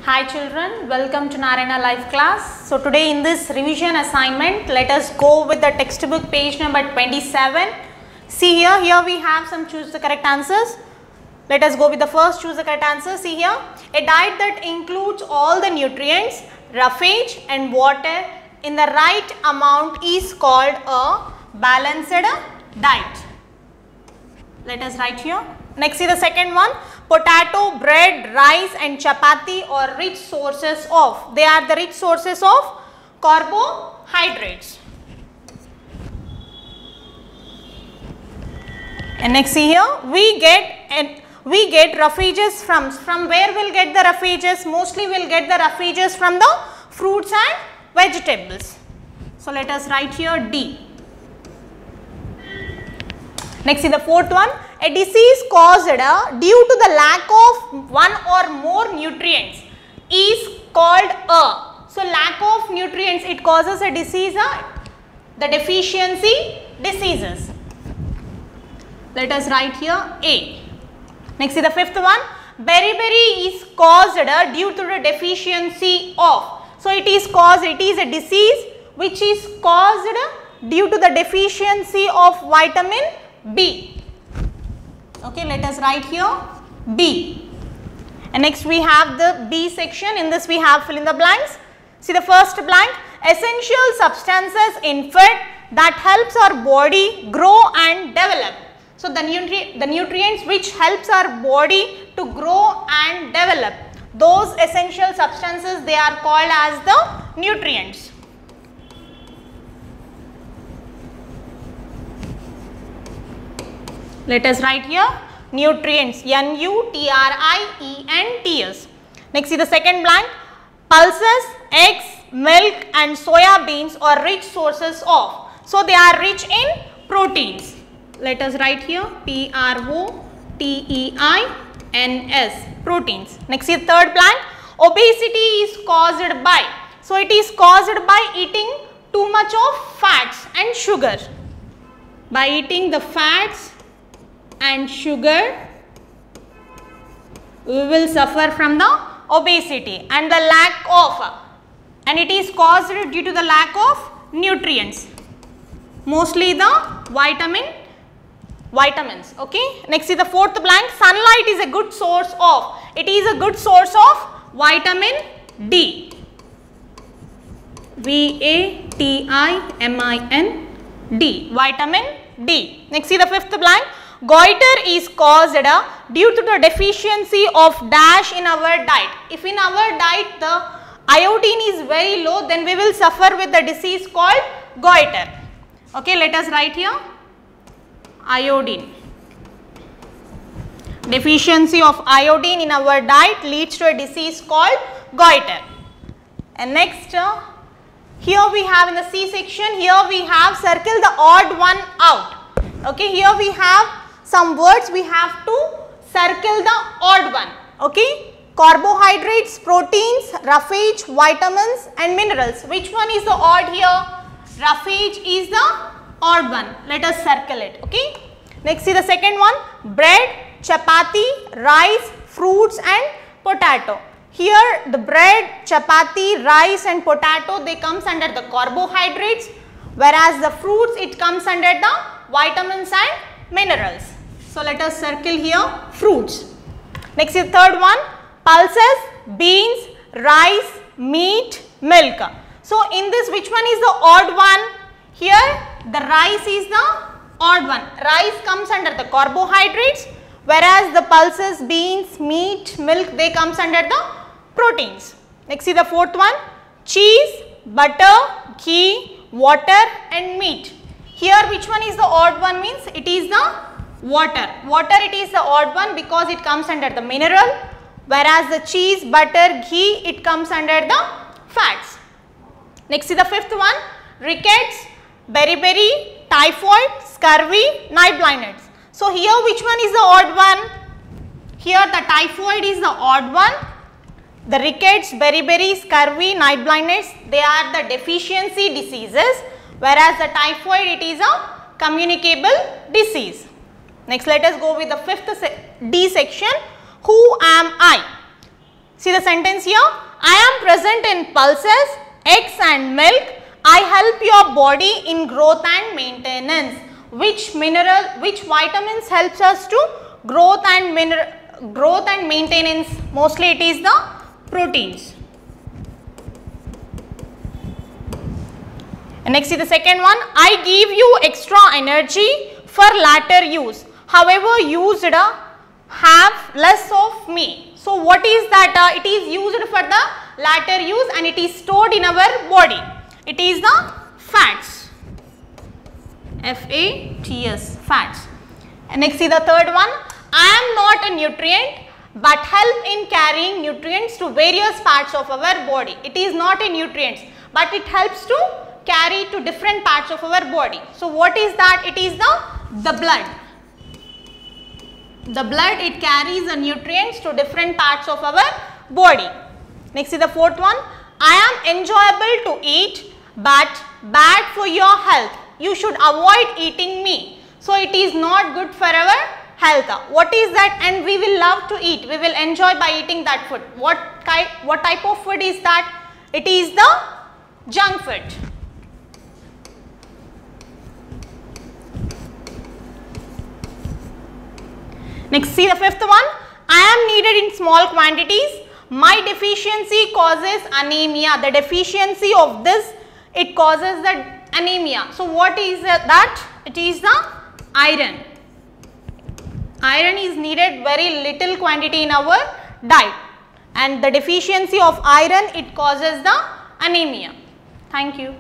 Hi children, welcome to Narayana Life class. So today in this revision assignment, let us go with the textbook page number 27. See here we have some choose the correct answers. Let us go with the first choose the correct answer. See here, a diet that includes all the nutrients, roughage and water in the right amount is called a balanced diet. Let us write here. Next see the second one. Potato, bread, rice and chapati are rich sources of. They are the rich sources of carbohydrates. And next see here, we get roughages from where we'll get the roughages? Mostly we'll get the roughages from the fruits and vegetables. So let us write here D. Next see the fourth one. A disease caused due to the lack of one or more nutrients is called a. So lack of nutrients, it causes a disease, the deficiency diseases. Let us write here A. Next see the fifth one. Beriberi is caused due to the deficiency of. So it is a disease which is caused due to the deficiency of vitamin B. Okay, let us write here B. And next we have the B section. In this we have fill in the blanks. See the first blank, essential substances in food that helps our body grow and develop. So the nutrients which helps our body to grow and develop, those essential substances, they are called as the nutrients. Let us write here nutrients, N-U-T-R-I-E-N-T-S. Next see the second blank, pulses, eggs, milk and soya beans are rich sources of. So they are rich in proteins. Let us write here P-R-O-T-E-I-N-S, proteins. Next see the third blank, obesity is caused by. So it is caused by eating too much of fats and sugar. By eating the fats and sugar, we will suffer from the obesity and the lack of, and it is caused due to the lack of nutrients, mostly the vitamins. Okay. Next is the fourth blank, sunlight is a good source of, it is a good source of vitamin D, V-A-T-I-M-I-N-D, vitamin D. Next see the fifth blank, goiter is caused due to the deficiency of dash in our diet. If in our diet the iodine is very low, then we will suffer with the disease called goiter. Okay, let us write here iodine. Deficiency of iodine in our diet leads to a disease called goiter. And next here we have in the C section, here we have circle the odd one out. Okay, here we have some words, we have to circle the odd one. Okay, carbohydrates, proteins, roughage, vitamins and minerals. Which one is the odd here? Roughage is the odd one. Let us circle it. Okay. Next see the second one, bread, chapati, rice, fruits and potato. Here the bread, chapati, rice and potato, they comes under the carbohydrates, whereas the fruits, it comes under the vitamins and minerals. So let us circle here fruits. Next is the third one, pulses, beans, rice, meat, milk. So in this, which one is the odd one? Here the rice is the odd one. Rice comes under the carbohydrates, whereas the pulses, beans, meat, milk, they comes under the proteins. Next is the fourth one, cheese, butter, ghee, water and meat. Here which one is the odd one? Means it is the water. Water, it is the odd one because it comes under the mineral, whereas the cheese, butter, ghee, it comes under the fats. Next is the fifth one, rickets, beriberi, typhoid, scurvy, night blindness. So here which one is the odd one? Here the typhoid is the odd one. The rickets, beriberi, scurvy, night blindness, they are the deficiency diseases, whereas the typhoid, it is a communicable disease. Next let us go with the fifth D section, who am I? See the sentence here. I am present in pulses, eggs and milk. I help your body in growth and maintenance. Which vitamins helps us to growth and maintenance? Mostly it is the proteins. And next is the second one. I give you extra energy for later use. However used, have less of me. So what is that? It is used for the later use and it is stored in our body. It is the fats. F-A-T-S, fats. And next is the third one. I am not a nutrient but help in carrying nutrients to various parts of our body. It is not a nutrient but it helps to carry to different parts of our body. So what is that? It is the blood. The blood, it carries the nutrients to different parts of our body. Next is the fourth one. I am enjoyable to eat but bad for your health. You should avoid eating me. So it is not good for our health. What is that? And we will love to eat. We will enjoy by eating that food. What type of food is that? It is the junk food. Next, see the fifth one. I am needed in small quantities. My deficiency causes anemia. The deficiency of this, it causes the anemia. So what is that? It is the iron. Iron is needed very little quantity in our diet, and the deficiency of iron, it causes the anemia. Thank you.